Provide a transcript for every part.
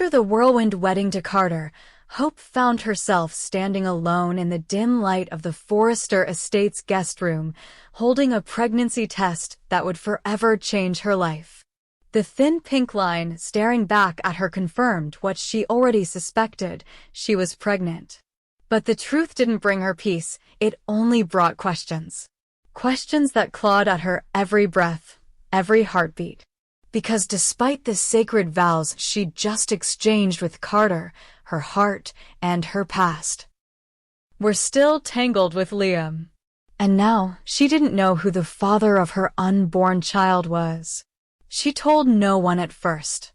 After the whirlwind wedding to Carter, Hope found herself standing alone in the dim light of the Forrester Estates guest room, holding a pregnancy test that would forever change her life. The thin pink line staring back at her confirmed what she already suspected: she was pregnant. But the truth didn't bring her peace, it only brought questions. Questions that clawed at her every breath, every heartbeat. Because despite the sacred vows she'd just exchanged with Carter, her heart and her past were still tangled with Liam. And now she didn't know who the father of her unborn child was. She told no one at first.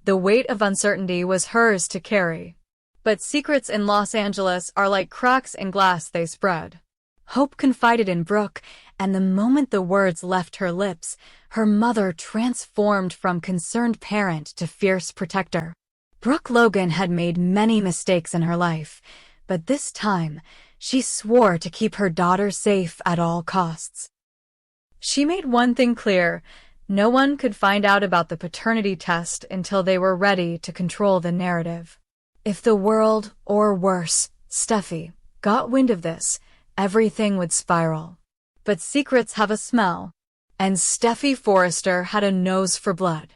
The weight of uncertainty was hers to carry. But secrets in Los Angeles are like cracks in glass, they spread. Hope confided in Brooke, and the moment the words left her lips, her mother transformed from concerned parent to fierce protector. Brooke Logan had made many mistakes in her life, but this time, she swore to keep her daughter safe at all costs. She made one thing clear: no one could find out about the paternity test until they were ready to control the narrative. If the world, or worse, Steffi, got wind of this, everything would spiral. But secrets have a smell, and Steffi Forrester had a nose for blood.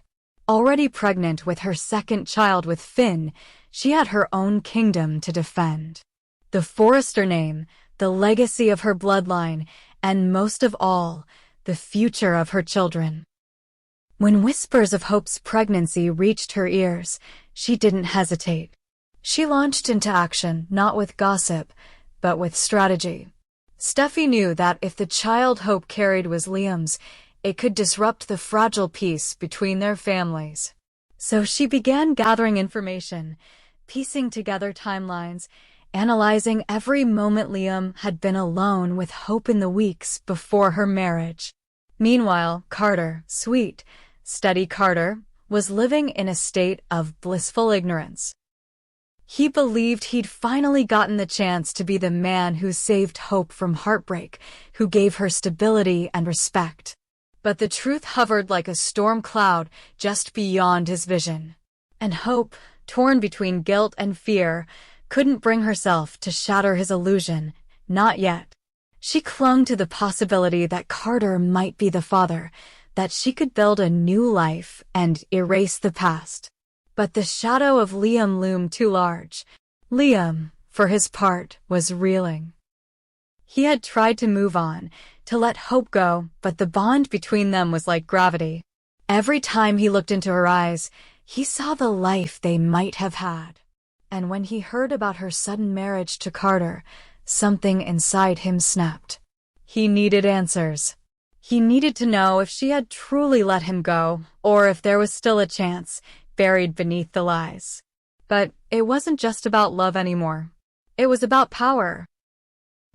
Already pregnant with her second child with Finn, she had her own kingdom to defend. The Forrester name, the legacy of her bloodline, and most of all, the future of her children. When whispers of Hope's pregnancy reached her ears, she didn't hesitate. She launched into action, not with gossip, but with strategy. Steffi knew that if the child Hope carried was Liam's, it could disrupt the fragile peace between their families. So she began gathering information, piecing together timelines, analyzing every moment Liam had been alone with Hope in the weeks before her marriage. Meanwhile, Carter, sweet, steady Carter, was living in a state of blissful ignorance. He believed he'd finally gotten the chance to be the man who saved Hope from heartbreak, who gave her stability and respect. But the truth hovered like a storm cloud just beyond his vision. And Hope, torn between guilt and fear, couldn't bring herself to shatter his illusion, not yet. She clung to the possibility that Carter might be the father, that she could build a new life and erase the past. But the shadow of Liam loomed too large. Liam, for his part, was reeling. He had tried to move on, to let Hope go, but the bond between them was like gravity. Every time he looked into her eyes, he saw the life they might have had. And when he heard about her sudden marriage to Carter, something inside him snapped. He needed answers. He needed to know if she had truly let him go, or if there was still a chance, buried beneath the lies. But it wasn't just about love anymore. It was about power.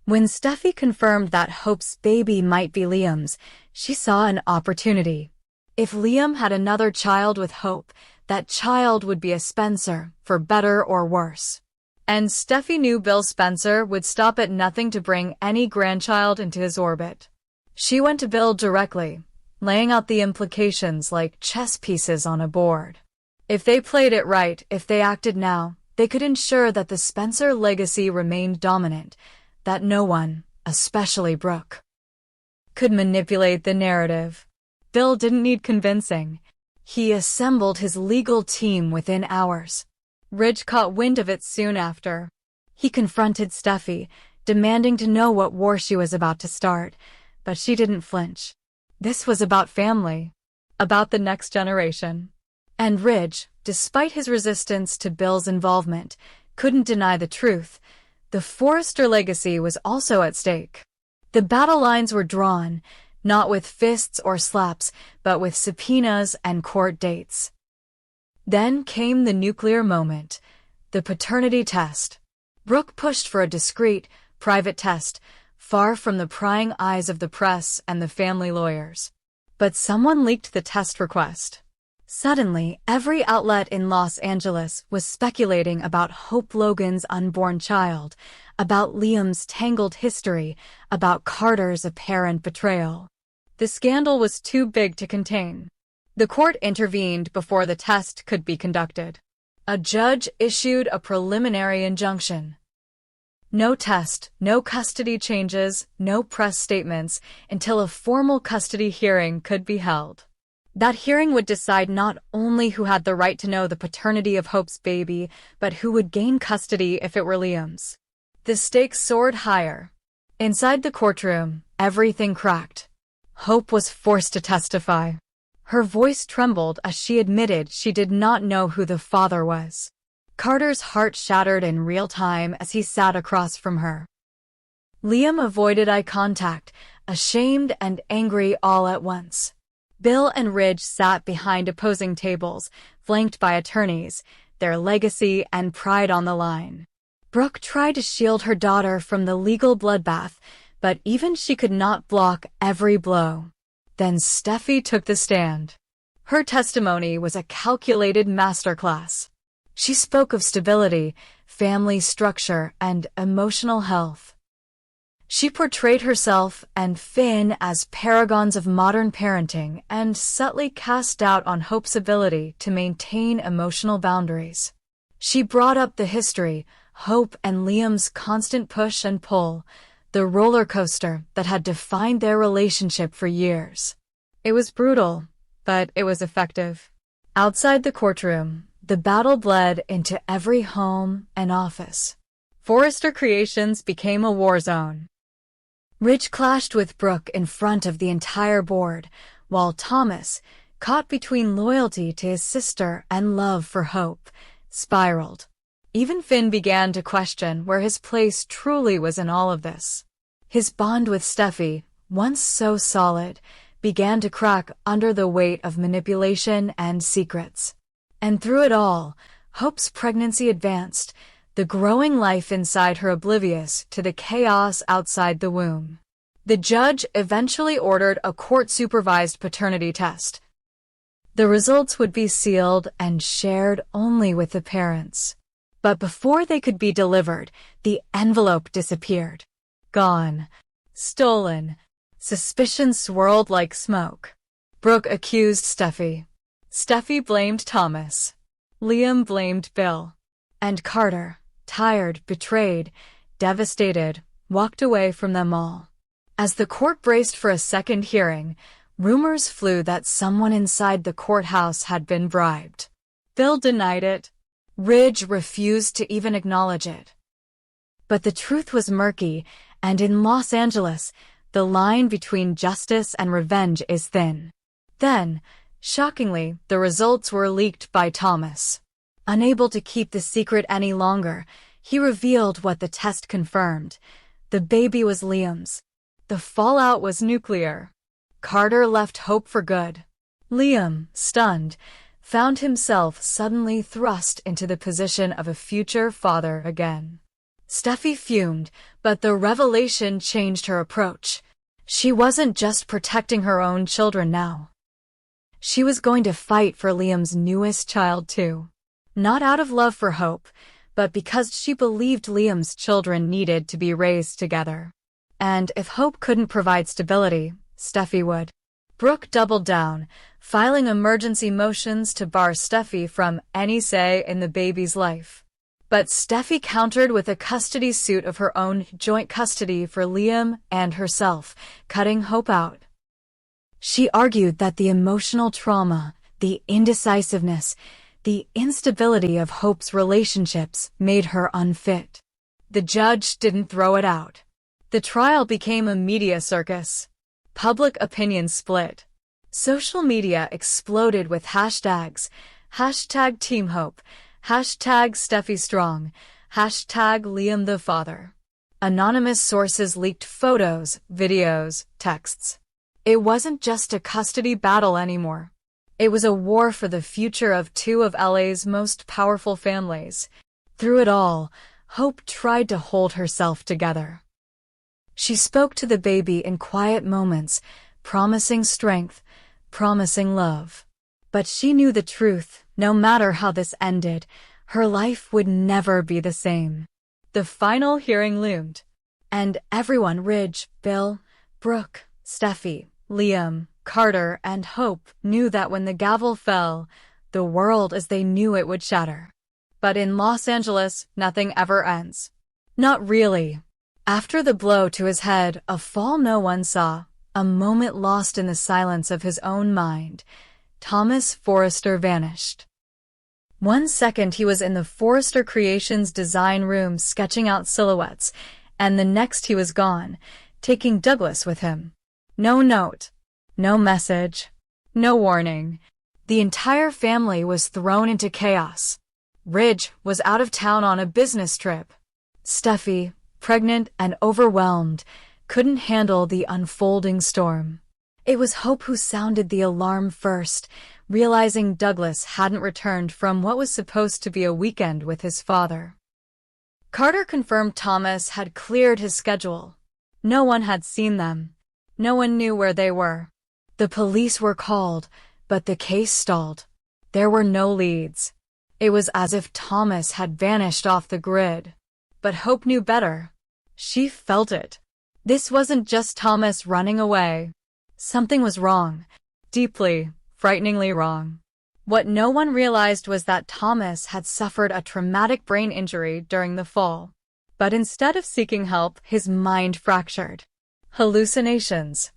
When Steffi confirmed that Hope's baby might be Liam's, she saw an opportunity. If Liam had another child with Hope, that child would be a Spencer, for better or worse. And Steffi knew Bill Spencer would stop at nothing to bring any grandchild into his orbit. She went to Bill directly, laying out the implications like chess pieces on a board. If they played it right, if they acted now, they could ensure that the Spencer legacy remained dominant, that no one, especially Brooke, could manipulate the narrative. Bill didn't need convincing. He assembled his legal team within hours. Ridge caught wind of it soon after. He confronted Steffi, demanding to know what war she was about to start, but she didn't flinch. This was about family, about the next generation. And Ridge, despite his resistance to Bill's involvement, couldn't deny the truth. The Forrester legacy was also at stake. The battle lines were drawn, not with fists or slaps, but with subpoenas and court dates. Then came the nuclear moment, the paternity test. Brooke pushed for a discreet, private test, far from the prying eyes of the press and the family lawyers. But someone leaked the test request. Suddenly, every outlet in Los Angeles was speculating about Hope Logan's unborn child, about Liam's tangled history, about Carter's apparent betrayal. The scandal was too big to contain. The court intervened before the test could be conducted. A judge issued a preliminary injunction. No test, no custody changes, no press statements until a formal custody hearing could be held. That hearing would decide not only who had the right to know the paternity of Hope's baby, but who would gain custody if it were Liam's. The stakes soared higher. Inside the courtroom, everything cracked. Hope was forced to testify. Her voice trembled as she admitted she did not know who the father was. Carter's heart shattered in real time as he sat across from her. Liam avoided eye contact, ashamed and angry all at once. Bill and Ridge sat behind opposing tables, flanked by attorneys, their legacy and pride on the line. Brooke tried to shield her daughter from the legal bloodbath, but even she could not block every blow. Then Steffi took the stand. Her testimony was a calculated masterclass. She spoke of stability, family structure, and emotional health. She portrayed herself and Finn as paragons of modern parenting and subtly cast doubt on Hope's ability to maintain emotional boundaries. She brought up the history, Hope and Liam's constant push and pull, the roller coaster that had defined their relationship for years. It was brutal, but it was effective. Outside the courtroom, the battle bled into every home and office. Forrester Creations became a war zone. Ridge clashed with Brooke in front of the entire board, while Thomas, caught between loyalty to his sister and love for Hope, spiraled. Even Finn began to question where his place truly was in all of this. His bond with Steffi, once so solid, began to crack under the weight of manipulation and secrets. And through it all, Hope's pregnancy advanced, the growing life inside her oblivious to the chaos outside the womb. The judge eventually ordered a court-supervised paternity test. The results would be sealed and shared only with the parents. But before they could be delivered, the envelope disappeared. Gone. Stolen. Suspicion swirled like smoke. Brooke accused Steffi. Steffi blamed Thomas. Liam blamed Bill. And Carter, tired, betrayed, devastated, walked away from them all. As the court braced for a second hearing, rumors flew that someone inside the courthouse had been bribed. Bill denied it. Ridge refused to even acknowledge it. But the truth was murky, and in Los Angeles, the line between justice and revenge is thin. Then, shockingly, the results were leaked by Thomas. Unable to keep the secret any longer, he revealed what the test confirmed. The baby was Liam's. The fallout was nuclear. Carter left Hope for good. Liam, stunned, found himself suddenly thrust into the position of a future father again. Steffi fumed, but the revelation changed her approach. She wasn't just protecting her own children now. She was going to fight for Liam's newest child too. Not out of love for Hope, but because she believed Liam's children needed to be raised together. And if Hope couldn't provide stability, Steffi would. Brooke doubled down, filing emergency motions to bar Steffi from any say in the baby's life. But Steffi countered with a custody suit of her own, joint custody for Liam and herself, cutting Hope out. She argued that the emotional trauma, the indecisiveness, the instability of Hope's relationships made her unfit. The judge didn't throw it out. The trial became a media circus. Public opinion split. Social media exploded with hashtags, #TeamHope, #SteffiStrong, #Liam the Father. Anonymous sources leaked photos, videos, texts. It wasn't just a custody battle anymore. It was a war for the future of two of LA's most powerful families. Through it all, Hope tried to hold herself together. She spoke to the baby in quiet moments, promising strength, promising love. But she knew the truth. No matter how this ended, her life would never be the same. The final hearing loomed. And everyone, Ridge, Bill, Brooke, Steffi, Liam, Carter, and Hope, knew that when the gavel fell, the world as they knew it would shatter. But in Los Angeles, nothing ever ends. Not really. After the blow to his head, a fall no one saw, a moment lost in the silence of his own mind, Thomas Forrester vanished. 1 second he was in the Forrester Creations design room sketching out silhouettes, and the next he was gone, taking Douglas with him. No note, no message, no warning. The entire family was thrown into chaos. Ridge was out of town on a business trip. Steffi, pregnant and overwhelmed, couldn't handle the unfolding storm. It was Hope who sounded the alarm first, realizing Douglas hadn't returned from what was supposed to be a weekend with his father. Carter confirmed Thomas had cleared his schedule. No one had seen them. No one knew where they were. The police were called, but the case stalled. There were no leads. It was as if Thomas had vanished off the grid. But Hope knew better. She felt it. This wasn't just Thomas running away. Something was wrong. Deeply, frighteningly wrong. What no one realized was that Thomas had suffered a traumatic brain injury during the fall. But instead of seeking help, his mind fractured. Hallucinations.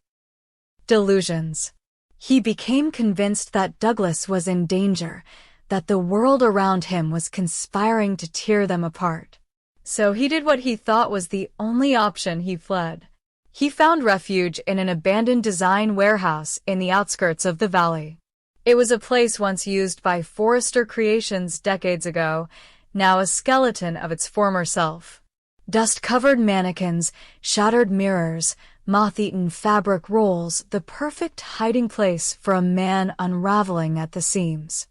Delusions. He became convinced that Douglas was in danger, that the world around him was conspiring to tear them apart. So he did what he thought was the only option. He fled. He found refuge in an abandoned design warehouse in the outskirts of the valley. It was a place once used by Forrester Creations decades ago, now a skeleton of its former self. Dust-covered mannequins, shattered mirrors, moth-eaten fabric rolls, the perfect hiding place for a man unraveling at the seams.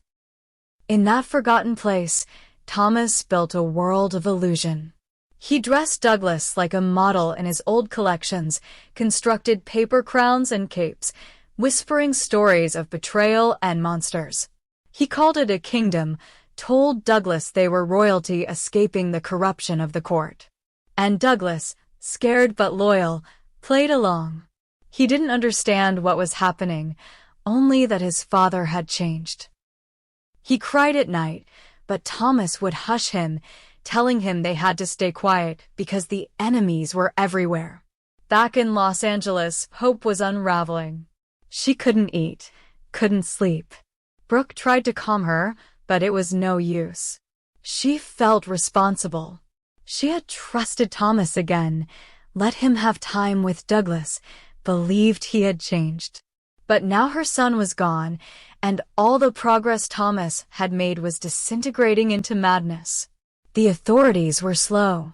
In that forgotten place, Thomas built a world of illusion. He dressed Douglas like a model in his old collections, constructed paper crowns and capes, whispering stories of betrayal and monsters. He called it a kingdom, told Douglas they were royalty escaping the corruption of the court. And Douglas, scared but loyal, played along. He didn't understand what was happening, only that his father had changed. He cried at night, but Thomas would hush him, telling him they had to stay quiet because the enemies were everywhere. Back in Los Angeles, Hope was unraveling. She couldn't eat, couldn't sleep. Brooke tried to calm her, but it was no use. She felt responsible. She had trusted Thomas again, let him have time with Douglas, believed he had changed. But now her son was gone, and all the progress Thomas had made was disintegrating into madness. The authorities were slow.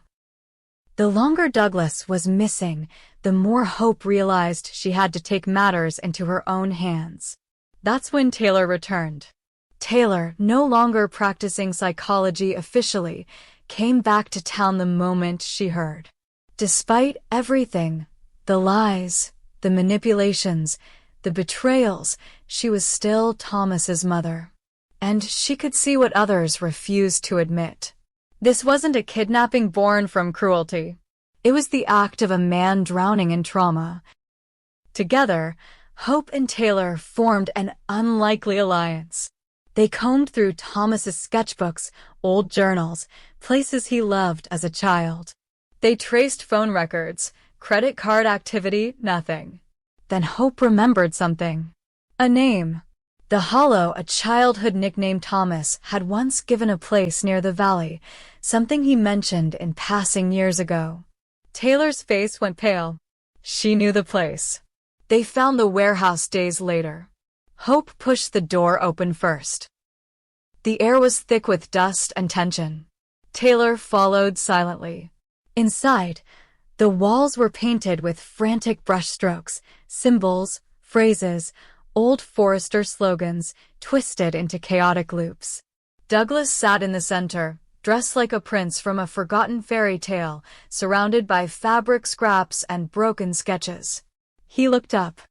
The longer Douglas was missing, the more Hope realized she had to take matters into her own hands. That's when Taylor returned. Taylor, no longer practicing psychology officially, came back to town the moment she heard. Despite everything, the lies, the manipulations, the betrayals, she was still Thomas's mother. And she could see what others refused to admit. This wasn't a kidnapping born from cruelty. It was the act of a man drowning in trauma. Together, Hope and Taylor formed an unlikely alliance. They combed through Thomas's sketchbooks, old journals, places he loved as a child. They traced phone records, credit card activity, nothing. Then Hope remembered something. A name. The Hollow, a childhood nickname Thomas had once given a place near the valley, something he mentioned in passing years ago. Taylor's face went pale. She knew the place. They found the warehouse days later. Hope pushed the door open first. The air was thick with dust and tension. Taylor followed silently. Inside, the walls were painted with frantic brushstrokes, symbols, phrases, old Forrester slogans, twisted into chaotic loops. Douglas sat in the center, dressed like a prince from a forgotten fairy tale, surrounded by fabric scraps and broken sketches. He looked up.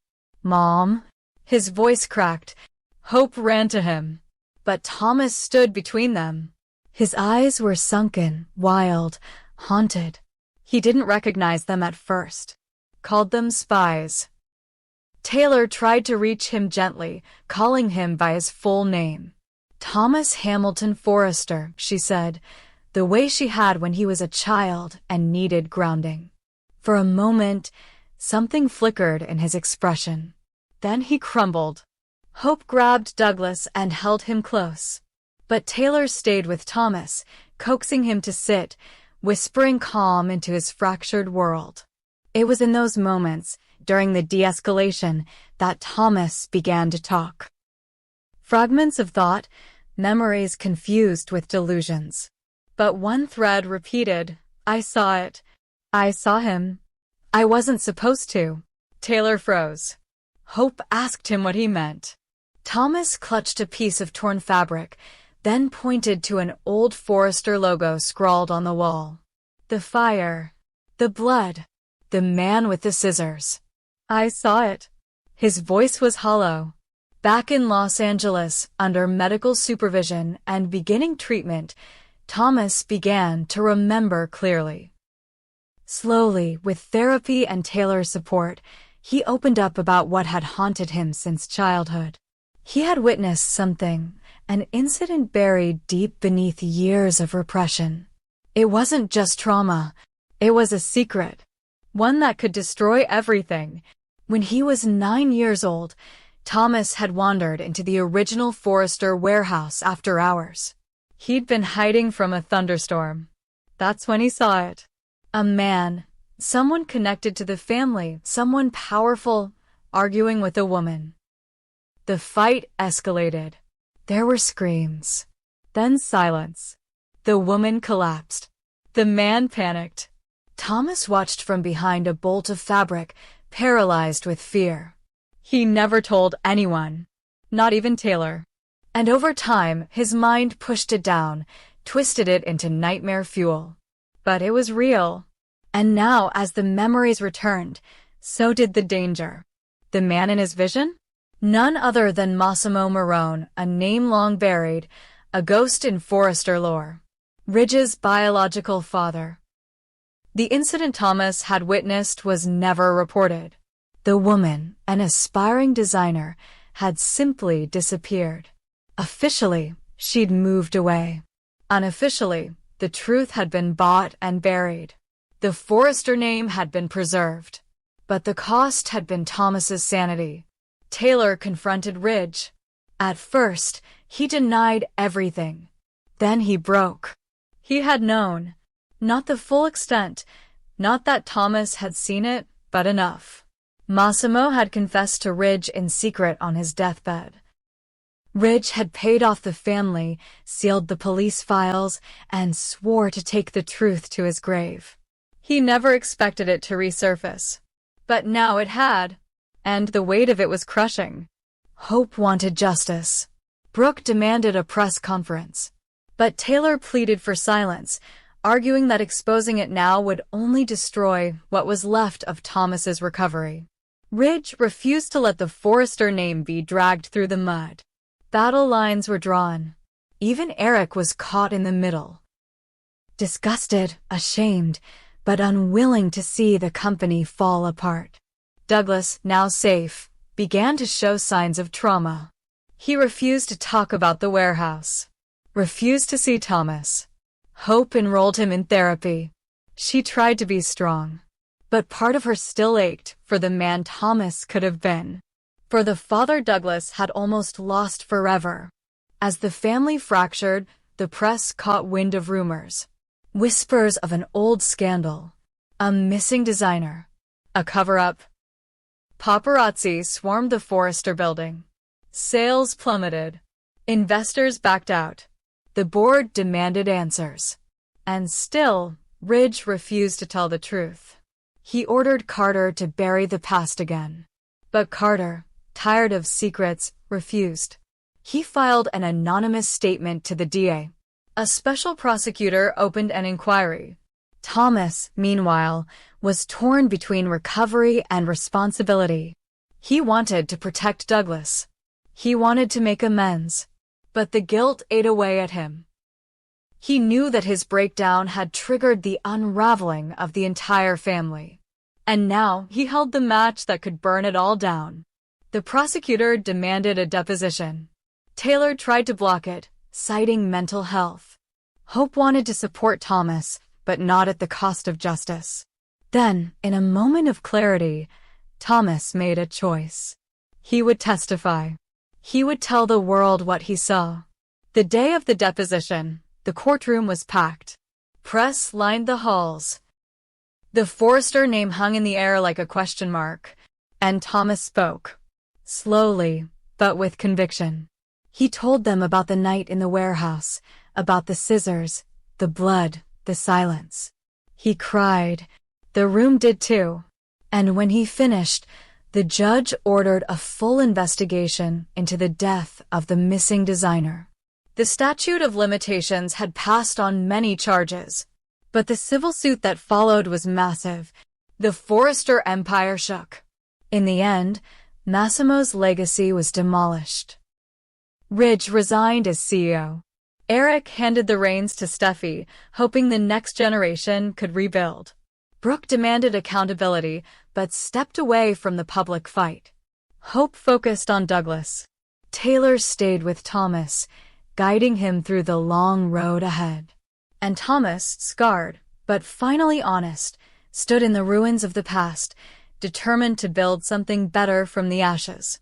"Mom?" His voice cracked. Hope ran to him. But Thomas stood between them. His eyes were sunken, wild, haunted. He didn't recognize them at first. Called them spies. Taylor tried to reach him gently, calling him by his full name. Thomas Hamilton Forrester, she said, the way she had when he was a child and needed grounding. For a moment, something flickered in his expression. Then he crumbled. Hope grabbed Douglas and held him close. But Taylor stayed with Thomas, coaxing him to sit, whispering calm into his fractured world. It was in those moments, during the de-escalation, that Thomas began to talk. Fragments of thought, memories confused with delusions. But one thread repeated, I saw it. I saw him. I wasn't supposed to. Taylor froze. Hope asked him what he meant. Thomas clutched a piece of torn fabric, then pointed to an old Forrester logo scrawled on the wall. The fire. The blood. The man with the scissors. I saw it. His voice was hollow. Back in Los Angeles, under medical supervision and beginning treatment, Thomas began to remember clearly. Slowly, with therapy and Taylor's support, he opened up about what had haunted him since childhood. He had witnessed something, an incident buried deep beneath years of repression. It wasn't just trauma. It was a secret. One that could destroy everything. When he was 9 years old, Thomas had wandered into the original Forrester warehouse after hours. He'd been hiding from a thunderstorm. That's when he saw it. A man, someone connected to the family, someone powerful, arguing with a woman. The fight escalated. There were screams. Then silence. The woman collapsed. The man panicked. Thomas watched from behind a bolt of fabric, paralyzed with fear. He never told anyone, not even Taylor. And over time, his mind pushed it down, twisted it into nightmare fuel. But it was real. And now, as the memories returned, so did the danger. The man in his vision? None other than Massimo Marone, a name long buried, a ghost in Forrester lore. Ridge's biological father. The incident Thomas had witnessed was never reported. The woman, an aspiring designer, had simply disappeared. Officially, she'd moved away. Unofficially, the truth had been bought and buried. The Forrester name had been preserved. But the cost had been Thomas's sanity. Taylor confronted Ridge. At first, he denied everything. Then he broke. He had known. Not the full extent, not that Thomas had seen it, but enough. Massimo had confessed to Ridge in secret on his deathbed. Ridge had paid off the family, sealed the police files, and swore to take the truth to his grave. He never expected it to resurface. But now it had, and the weight of it was crushing. Hope wanted justice. Brooke demanded a press conference. But Taylor pleaded for silence, arguing that exposing it now would only destroy what was left of Thomas's recovery. Ridge refused to let the Forrester name be dragged through the mud. Battle lines were drawn. Even Eric was caught in the middle. Disgusted, ashamed, but unwilling to see the company fall apart. Douglas, now safe, began to show signs of trauma. He refused to talk about the warehouse. Refused to see Thomas. Hope enrolled him in therapy. She tried to be strong. But part of her still ached for the man Thomas could have been. For the father Douglas had almost lost forever. As the family fractured, the press caught wind of rumors. Whispers of an old scandal. A missing designer. A cover-up. Paparazzi swarmed the Forrester building. Sales plummeted. Investors backed out. The board demanded answers. And still, Ridge refused to tell the truth. He ordered Carter to bury the past again. But Carter, tired of secrets, refused. He filed an anonymous statement to the DA. A special prosecutor opened an inquiry. Thomas, meanwhile, was torn between recovery and responsibility. He wanted to protect Douglas. He wanted to make amends. But the guilt ate away at him. He knew that his breakdown had triggered the unraveling of the entire family. And now he held the match that could burn it all down. The prosecutor demanded a deposition. Taylor tried to block it, citing mental health. Hope wanted to support Thomas, but not at the cost of justice. Then, in a moment of clarity, Thomas made a choice. He would testify. He would tell the world what he saw. The day of the deposition, the courtroom was packed. Press lined the halls. The Forrester name hung in the air like a question mark, and Thomas spoke. Slowly, but with conviction. He told them about the night in the warehouse, about the scissors, the blood, the silence. He cried. The room did too. And when he finished, the judge ordered a full investigation into the death of the missing designer. The statute of limitations had passed on many charges, but the civil suit that followed was massive. The Forrester empire shook. In the end, Massimo's legacy was demolished. Ridge resigned as CEO. Eric handed the reins to Steffi, hoping the next generation could rebuild. Brooke demanded accountability, but stepped away from the public fight. Hope focused on Douglas. Taylor stayed with Thomas, guiding him through the long road ahead. And Thomas, scarred, but finally honest, stood in the ruins of the past, determined to build something better from the ashes.